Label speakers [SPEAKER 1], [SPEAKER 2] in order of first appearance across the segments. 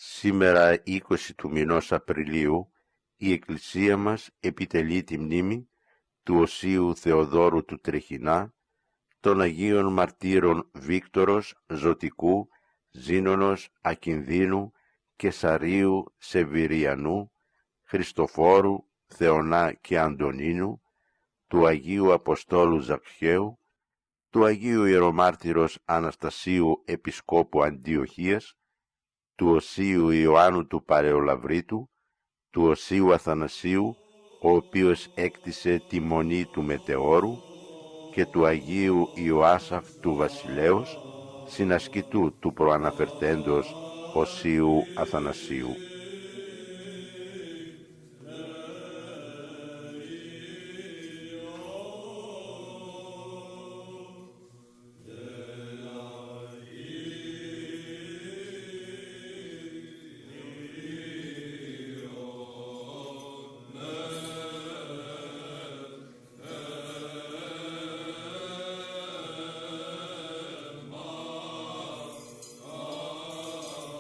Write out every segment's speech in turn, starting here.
[SPEAKER 1] Σήμερα 20 του μηνός Απριλίου η Εκκλησία μας επιτελεί τη μνήμη του Οσίου Θεοδόρου του Τρεχινά, των Αγίων Μαρτύρων Βίκτορος, Ζωτικού, Ζήνονος, Ακινδύνου, Κεσαρίου, Σεβυριανού, Χριστοφόρου, Θεωνά και Αντωνίνου, του Αγίου Αποστόλου Ζακχαίου, του Αγίου Ιερομάρτυρος Αναστασίου Επισκόπου Αντιοχίας, του Οσίου Ιωάννου του Παρεολαβρίτου, του Οσίου Αθανασίου, ο οποίος έκτισε τη μονή του μετεώρου, και του Αγίου Ιωάσαφ του Βασιλέως, συνασκητού του προαναφερθέντος Οσίου Αθανασίου.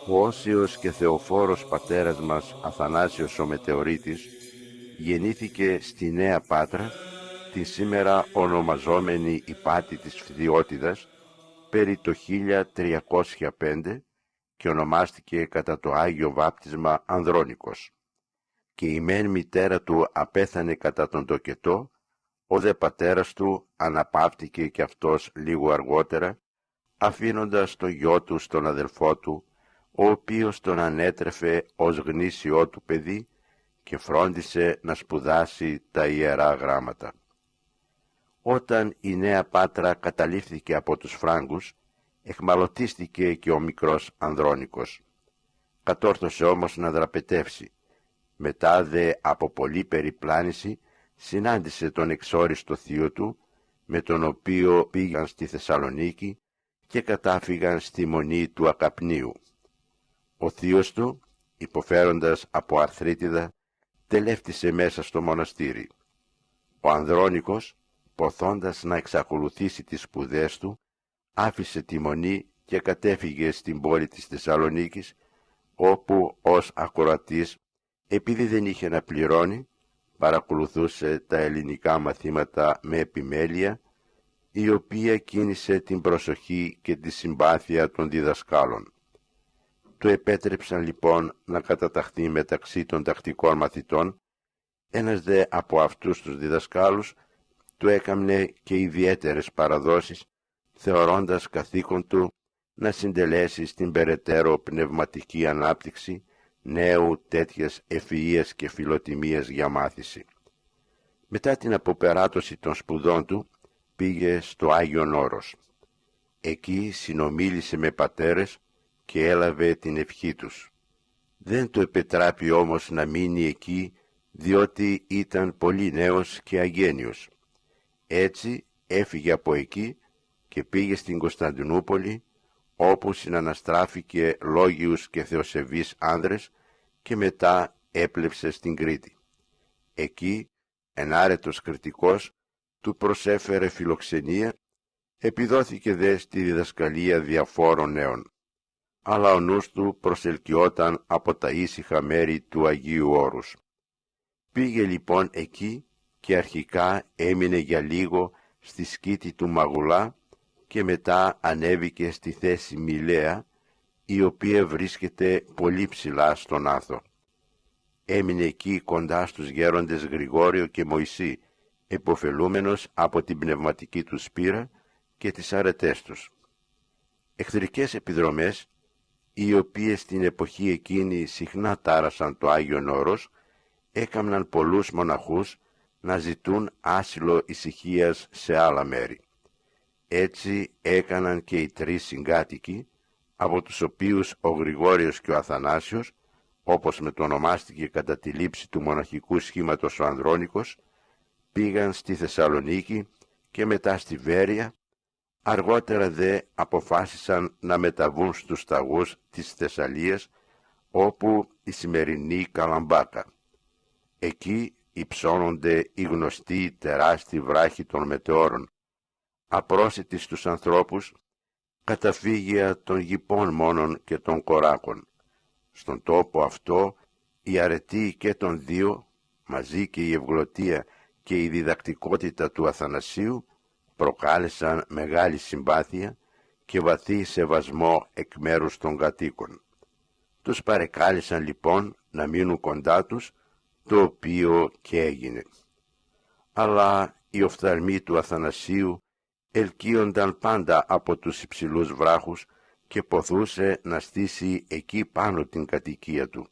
[SPEAKER 1] Ο Όσιος και Θεοφόρος πατέρας μας Αθανάσιος ο Μετεωρίτης γεννήθηκε στη Νέα Πάτρα, τη σήμερα ονομαζόμενη Υπάτη της Φθιώτιδας, περί το 1305 και ονομάστηκε κατά το Άγιο Βάπτισμα Ανδρώνικος. Και η μεν μητέρα του απέθανε κατά τον τοκετό, ο δε πατέρας του αναπαύτηκε και αυτός λίγο αργότερα, αφήνοντας το γιο του στον αδελφό του, ο οποίος τον ανέτρεφε ως γνήσιό του παιδί και φρόντισε να σπουδάσει τα Ιερά Γράμματα. Όταν η Νέα Πάτρα καταλήφθηκε από τους Φράγκους, εχμαλωτίστηκε και ο μικρός Ανδρώνικος. Κατόρθωσε όμως να δραπετεύσει. Μετά δε από πολλή περιπλάνηση συνάντησε τον εξόριστο θείο του, με τον οποίο πήγαν στη Θεσσαλονίκη και κατάφυγαν στη μονή του Ακαπνίου. Ο θείος του, υποφέροντας από αρθρίτιδα, τελεύτησε μέσα στο μοναστήρι. Ο Ανδρώνικος, ποθώντας να εξακολουθήσει τις σπουδές του, άφησε τη μονή και κατέφυγε στην πόλη της Θεσσαλονίκης, όπου ως ακροατής, επειδή δεν είχε να πληρώνει, παρακολουθούσε τα ελληνικά μαθήματα με επιμέλεια, η οποία κίνησε την προσοχή και τη συμπάθεια των διδασκάλων. Του επέτρεψαν λοιπόν να καταταχθεί μεταξύ των τακτικών μαθητών. Ένας δε από αυτούς τους διδασκάλους του έκαμνε και ιδιαίτερες παραδόσεις, θεωρώντας καθήκον του να συντελέσει στην περαιτέρω πνευματική ανάπτυξη νέου τέτοιες ευφυΐας και φιλοτιμίας για μάθηση. Μετά την αποπεράτωση των σπουδών του πήγε στο Άγιον Όρος. Εκεί συνομίλησε με πατέρες και έλαβε την ευχή τους. Δεν του επετράπη όμως να μείνει εκεί, διότι ήταν πολύ νέος και αγένιος. Έτσι έφυγε από εκεί και πήγε στην Κωνσταντινούπολη, όπου συναναστράφηκε λόγιους και θεοσεβείς άνδρες και μετά έπλεψε στην Κρήτη. Εκεί ενάρετος κριτικός του προσέφερε φιλοξενία, επιδόθηκε δε στη διδασκαλία διαφόρων νέων. Αλλά ο νους του προσελκυόταν από τα ήσυχα μέρη του Αγίου Όρους. Πήγε λοιπόν εκεί και αρχικά έμεινε για λίγο στη σκήτη του Μαγουλά και μετά ανέβηκε στη θέση Μιλέα, η οποία βρίσκεται πολύ ψηλά στον Άθο. Έμεινε εκεί κοντά στους γέροντες Γρηγόριο και Μωυσή, επωφελούμενος από την πνευματική του σπήρα και τις αρετές τους. Εχθρικές επιδρομές, οι οποίες στην εποχή εκείνη συχνά τάρασαν το Άγιον Όρος, έκαμναν πολλούς μοναχούς να ζητούν άσυλο ησυχίας σε άλλα μέρη. Έτσι έκαναν και οι τρεις συγκάτοικοι, από τους οποίους ο Γρηγόριος και ο Αθανάσιος, όπως μετονομάστηκε κατά τη λήψη του μοναχικού σχήματος ο Ανδρώνικος, πήγαν στη Θεσσαλονίκη και μετά στη Βέρεια. Αργότερα δε αποφάσισαν να μεταβούν στους σταγούς της Θεσσαλίας, όπου η σημερινή Καλαμπάκα. Εκεί υψώνονται οι γνωστοί τεράστιοι βράχοι των μετεώρων, απρόσιτοι στους ανθρώπους, καταφύγια των γυπών μόνον και των κοράκων. Στον τόπο αυτό η αρετή και των δύο, μαζί και η ευγλωτία και η διδακτικότητα του Αθανασίου προκάλεσαν μεγάλη συμπάθεια και βαθύ σεβασμό εκ μέρους των κατοίκων. Τους παρεκάλεσαν λοιπόν να μείνουν κοντά τους, το οποίο και έγινε. Αλλά οι οφθαλμοί του Αθανασίου ελκύονταν πάντα από τους υψηλούς βράχους και ποθούσε να στήσει εκεί πάνω την κατοικία του.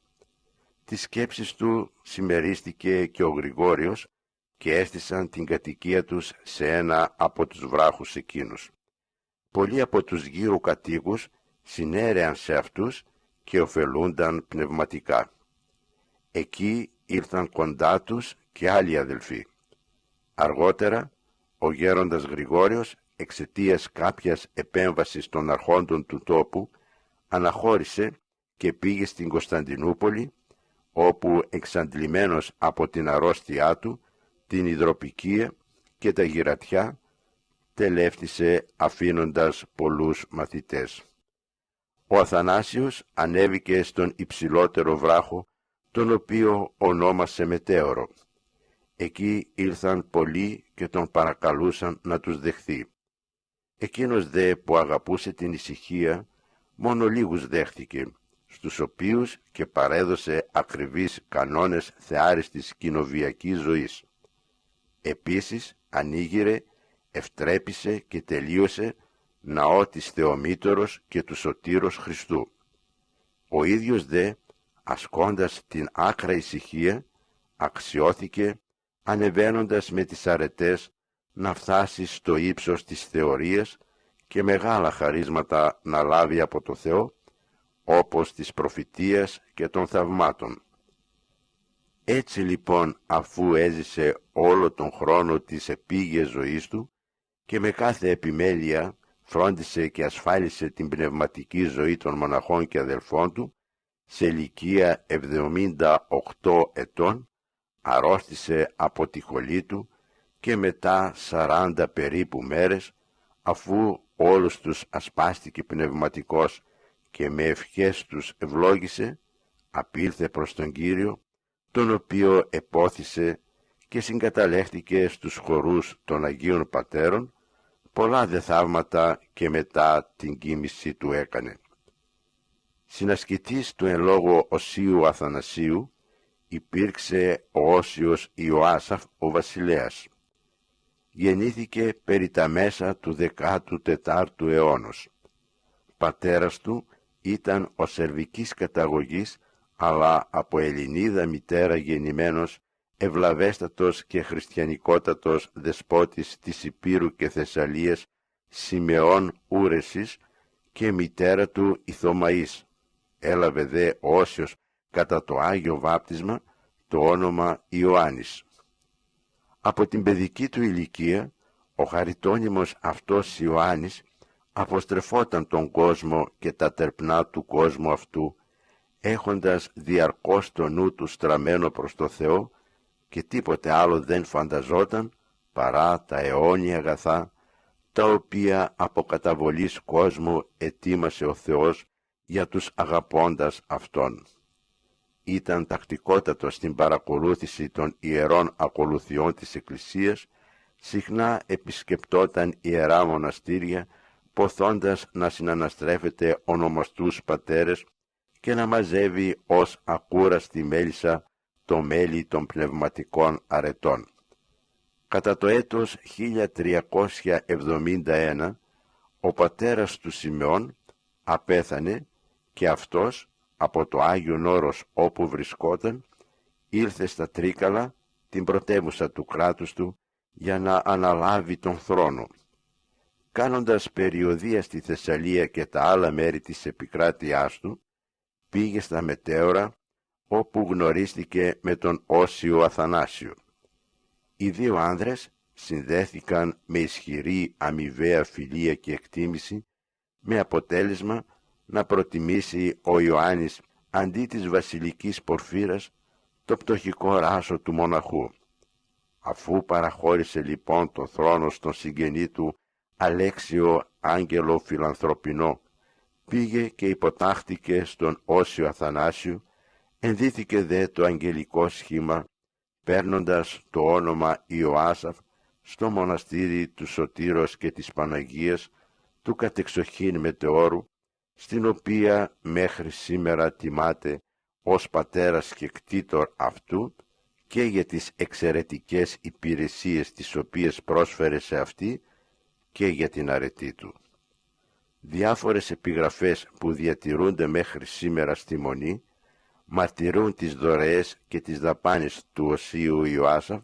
[SPEAKER 1] Τις σκέψεις του συμμερίστηκε και ο Γρηγόριος και έστησαν την κατοικία τους σε ένα από τους βράχους εκείνους. Πολλοί από τους γύρω κατοίκους συνέρεαν σε αυτούς και ωφελούνταν πνευματικά. Εκεί ήρθαν κοντά τους και άλλοι αδελφοί. Αργότερα, ο γέροντας Γρηγόριος, εξαιτίας κάποιας επέμβασης των αρχόντων του τόπου, αναχώρησε και πήγε στην Κωνσταντινούπολη, όπου εξαντλημένος από την αρρώστιά του, την υδροπικία και τα γυρατιά, τελεύτησε αφήνοντας πολλούς μαθητές. Ο Αθανάσιος ανέβηκε στον υψηλότερο βράχο, τον οποίο ονόμασε Μετέωρο. Εκεί ήρθαν πολλοί και τον παρακαλούσαν να τους δεχθεί. Εκείνος δε που αγαπούσε την ησυχία, μόνο λίγους δέχτηκε, στους οποίους και παρέδωσε ακριβείς κανόνες θεάριστης κοινοβιακής ζωής. Επίσης ανοίγειρε, ευτρέπησε και τελείωσε ναό της Θεομήτωρος και του Σωτήρος Χριστού. Ο ίδιος δε, ασκώντας την άκρα ησυχία, αξιώθηκε, ανεβαίνοντας με τις αρετές, να φτάσει στο ύψος της θεωρίας και μεγάλα χαρίσματα να λάβει από το Θεό, όπως της προφητείας και των θαυμάτων. Έτσι λοιπόν, αφού έζησε όλο τον χρόνο της επίγειας ζωής του και με κάθε επιμέλεια φρόντισε και ασφάλισε την πνευματική ζωή των μοναχών και αδελφών του, σε ηλικία 78 ετών αρρώστησε από τη χολή του και μετά 40 περίπου μέρες, αφού όλους τους ασπάστηκε πνευματικός και με ευχές τους ευλόγησε, απήλθε προς τον Κύριο, τον οποίο επόθησε και συγκαταλέχθηκε στους χορούς των Αγίων Πατέρων, πολλά δε θαύματα και μετά την κοίμηση του έκανε. Συνασκητής του εν λόγω Οσίου Αθανασίου υπήρξε ο Όσιος Ιωάσαφ ο βασιλέας. Γεννήθηκε περί τα μέσα του 14ου αιώνος. Πατέρας του ήταν ο σερβικής καταγωγής, αλλά από Ελληνίδα μητέρα γεννημένος, ευλαβέστατος και χριστιανικότατος δεσπότης της Υπήρου και Θεσσαλίας, Σιμεών Ούρεσης, και μητέρα του Ηθωμαής. Έλαβε δε ο Όσιος κατά το Άγιο Βάπτισμα το όνομα Ιωάννης. Από την παιδική του ηλικία, ο χαριτώνυμος αυτός Ιωάννης αποστρεφόταν τον κόσμο και τα τερπνά του κόσμου αυτού, έχοντας διαρκώς το νου του στραμμένο προς το Θεό και τίποτε άλλο δεν φανταζόταν παρά τα αιώνια αγαθά, τα οποία από καταβολής κόσμου ετοίμασε ο Θεός για τους αγαπώντας Αυτόν. Ήταν τακτικότατος στην παρακολούθηση των ιερών ακολουθιών της Εκκλησίας, συχνά επισκεπτόταν ιερά μοναστήρια, ποθώντας να συναναστρέφεται ονομαστούς πατέρες και να μαζεύει ως ακούραστη μέλισσα το μέλι των πνευματικών αρετών. Κατά το έτος 1371 ο πατέρας του Σιμεών απέθανε και αυτός από το Άγιον Όρος όπου βρισκόταν ήλθε στα Τρίκαλα, την πρωτεύουσα του κράτους του, για να αναλάβει τον θρόνο. Κάνοντας περιοδεία στη Θεσσαλία και τα άλλα μέρη της επικράτειάς του, πήγε στα Μετέωρα, όπου γνωρίστηκε με τον Όσιο Αθανάσιο. Οι δύο άνδρες συνδέθηκαν με ισχυρή αμοιβαία φιλία και εκτίμηση, με αποτέλεσμα να προτιμήσει ο Ιωάννης αντί της βασιλικής πορφύρας το πτωχικό ράσο του μοναχού. Αφού παραχώρησε λοιπόν το θρόνο στον συγγενή του Αλέξιο Άγγελο Φιλανθρωπινό, πήγε και υποτάχθηκε στον Όσιο Αθανάσιο, ενδύθηκε δε το αγγελικό σχήμα, παίρνοντας το όνομα Ιωάσαφ στο μοναστήρι του Σωτήρος και της Παναγίας του κατεξοχήν μετεώρου, στην οποία μέχρι σήμερα τιμάται ως πατέρας και κτήτορ αυτού και για τις εξαιρετικές υπηρεσίες τις οποίες πρόσφερε σε αυτή και για την αρετή του. Διάφορες επιγραφές που διατηρούνται μέχρι σήμερα στη Μονή μαρτυρούν τις δωρεές και τις δαπάνες του Οσίου Ιωάσαφ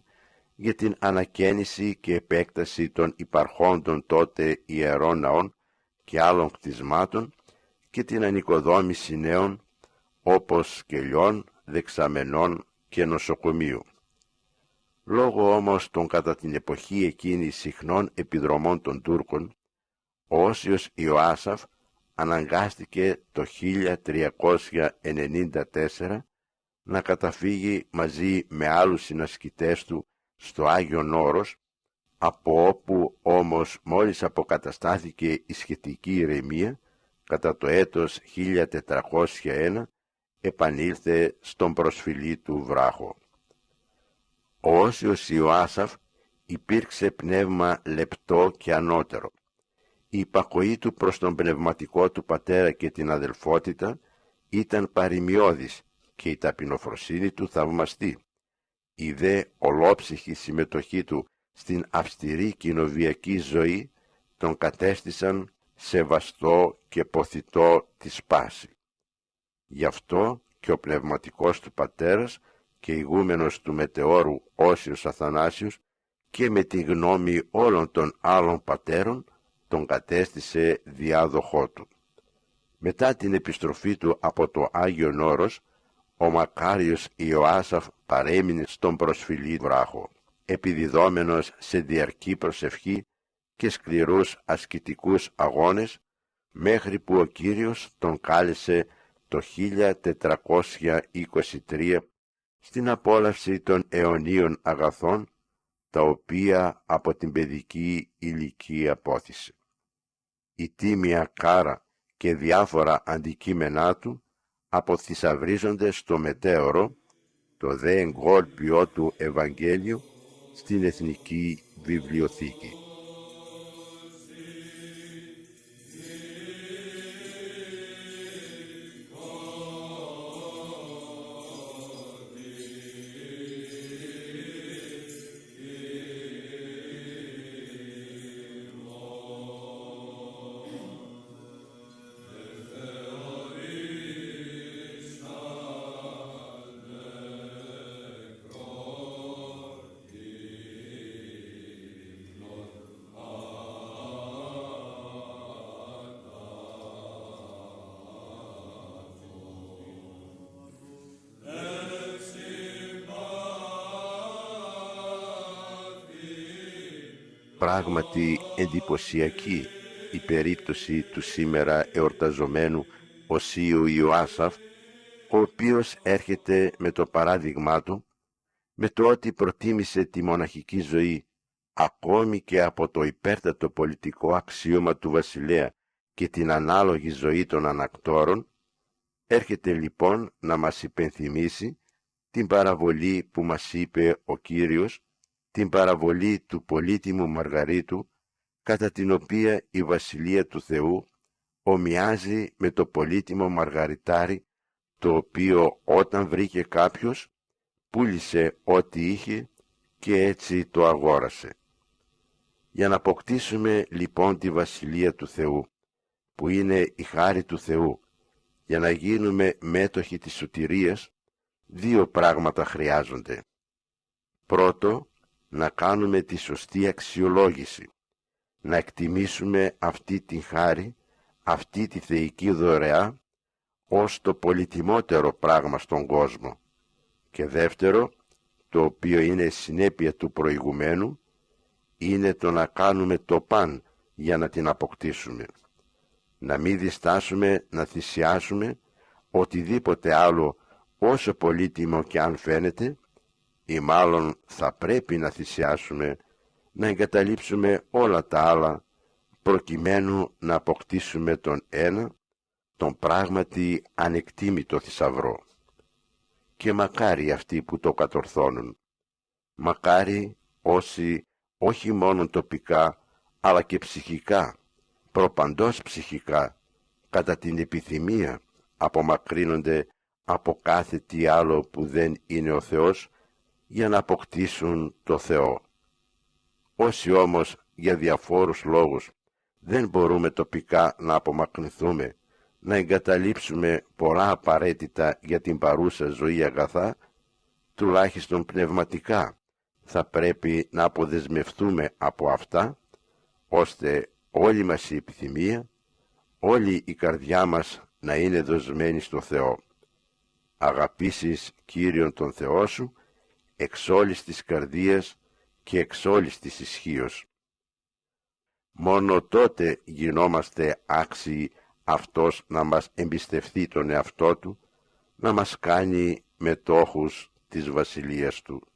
[SPEAKER 1] για την ανακαίνιση και επέκταση των υπαρχόντων τότε ιερών ναών και άλλων κτισμάτων και την ανοικοδόμηση νέων όπως κελιών, δεξαμενών και νοσοκομείου. Λόγω όμως των κατά την εποχή εκείνη συχνών επιδρομών των Τούρκων, ο Όσιος Ιωάσαφ αναγκάστηκε το 1394 να καταφύγει μαζί με άλλους συνασκητές του στο Άγιον Όρος, από όπου όμως μόλις αποκαταστάθηκε η σχετική ηρεμία, κατά το έτος 1401 επανήλθε στον προσφυλή του βράχο. Ο Όσιος Ιωάσαφ υπήρξε πνεύμα λεπτό και ανώτερο. Η υπακοή του προς τον πνευματικό του πατέρα και την αδελφότητα ήταν παροιμιώδης και η ταπεινοφροσύνη του θαυμαστή. Η δε ολόψυχη συμμετοχή του στην αυστηρή κοινοβιακή ζωή τον κατέστησαν σεβαστό και ποθητό της πάση. Γι' αυτό και ο πνευματικός του πατέρας και ηγούμενος του μετεώρου Όσιος Αθανάσιος και με τη γνώμη όλων των άλλων πατέρων τον κατέστησε διάδοχό του. Μετά την επιστροφή του από το Άγιον Όρος, ο μακάριος Ιωάσαφ παρέμεινε στον προσφυλή βράχο, επιδιδόμενος σε διαρκή προσευχή και σκληρούς ασκητικούς αγώνες, μέχρι που ο Κύριος τον κάλεσε το 1423 στην απόλαυση των αιωνίων αγαθών, τα οποία από την παιδική ηλικία απόθυσε. Η τίμια κάρα και διάφορα αντικείμενά του αποθυσαυρίζονται στο μετέωρο, το δε εγκόλπιό του Ευαγγέλιο στην Εθνική Βιβλιοθήκη. Πράγματι εντυπωσιακή η περίπτωση του σήμερα εορταζομένου Οσίου Ιωάσαφ, ο οποίος έρχεται με το παράδειγμά του, με το ότι προτίμησε τη μοναχική ζωή ακόμη και από το υπέρτατο πολιτικό αξίωμα του βασιλέα και την ανάλογη ζωή των ανακτόρων, έρχεται λοιπόν να μας υπενθυμίσει την παραβολή που μας είπε ο Κύριος, την παραβολή του πολύτιμου Μαργαρίτου, κατά την οποία η Βασιλεία του Θεού ομοιάζει με το πολύτιμο μαργαριτάρι, το οποίο όταν βρήκε κάποιος πούλησε ό,τι είχε και έτσι το αγόρασε. Για να αποκτήσουμε λοιπόν τη Βασιλεία του Θεού, που είναι η χάρη του Θεού, για να γίνουμε μέτοχοι της σωτηρίας, δύο πράγματα χρειάζονται. Πρώτο, να κάνουμε τη σωστή αξιολόγηση, να εκτιμήσουμε αυτή την χάρη, αυτή τη θεϊκή δωρεά, ως το πολυτιμότερο πράγμα στον κόσμο. Και δεύτερο, το οποίο είναι συνέπεια του προηγουμένου, είναι το να κάνουμε το παν για να την αποκτήσουμε. Να μην διστάσουμε να θυσιάσουμε οτιδήποτε άλλο, όσο πολύτιμο και αν φαίνεται, ή μάλλον θα πρέπει να θυσιάσουμε, να εγκαταλείψουμε όλα τα άλλα, προκειμένου να αποκτήσουμε τον ένα, τον πράγματι ανεκτήμητο θησαυρό. Και μακάρι αυτοί που το κατορθώνουν. Μακάρι όσοι όχι μόνο τοπικά αλλά και ψυχικά, προπαντός ψυχικά, κατά την επιθυμία απομακρύνονται από κάθε τι άλλο που δεν είναι ο Θεός για να αποκτήσουν το Θεό. Όσοι όμως για διαφόρους λόγους δεν μπορούμε τοπικά να απομακρυνθούμε, να εγκαταλείψουμε πολλά απαραίτητα για την παρούσα ζωή αγαθά, τουλάχιστον πνευματικά θα πρέπει να αποδεσμευτούμε από αυτά, ώστε όλη μας η επιθυμία, όλη η καρδιά μας να είναι δοσμένη στο Θεό. Αγαπήσεις Κύριον τον Θεό σου εξ όλης της καρδίας και εξ όλης της ισχύος. Μόνο τότε γινόμαστε άξιοι αυτός να μας εμπιστευτεί τον εαυτό του, να μας κάνει μετόχους της βασιλείας του.